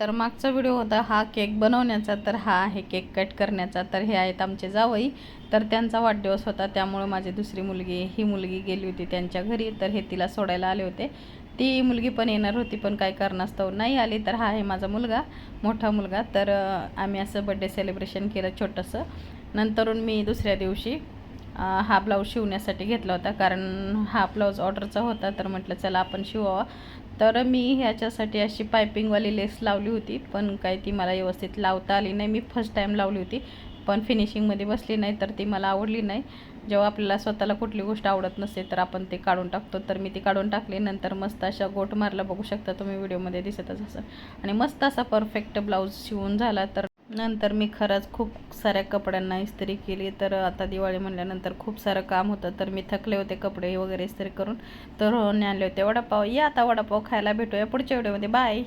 तर मागचा व्हिडिओ होता हा केक बनवण्याचा, तर हा आहे केक कट करण्याचा. तर हे आहेत आमचे जावई. तर त्यांचा वाढदिवस होता, त्यामुळे माझी दुसरी मुलगी ही मुलगी गेली होती त्यांच्या घरी, तर हे तिला सोडायला आले होते. ती मुलगी पण येणार होती, पण काही कारणास्तव नाही आली. तर हा आहे माझा मुलगा, मोठा मुलगा. तर आम्ही असं बड्डे सेलिब्रेशन केलं छोटंसं. नंतरून मी दुसऱ्या दिवशी हा ब्लाऊज शिवण्यासाठी घेतला होता, कारण हा ब्लाऊज ऑर्डरचा होता. तर म्हटलं चला आपण शिवावा. तर मी ह्याच्यासाठी अशी पायपिंगवाली लेस लावली होती, पण काही ती मला व्यवस्थित लावता आली नाही. मी फर्स्ट टाईम लावली होती, पण फिनिशिंगमध्ये बसली नाही, तर ती मला आवडली नाही. जेव्हा आपल्याला स्वतःला कुठली गोष्ट आवडत नसते तर आपण ते काढून टाकतो. तर मी ती काढून टाकली. नंतर मस्त अशा गोट मारला, बघू शकता तुम्ही व्हिडिओमध्ये दिसतच असं. आणि मस्त असा परफेक्ट ब्लाऊज शिवून झाला. तर नंतर मी खरंच खूप साऱ्या कपड्यांना इस्त्री केली. तर आता दिवाळी म्हणल्यानंतर खूप सारं काम होतं, तर मी थकले होते कपडे वगैरे इस्त्री करून. तर आणले होते वडापाव. या आता वडापाव खायला भेटूया पुढच्या व्हिडिओमध्ये. बाय.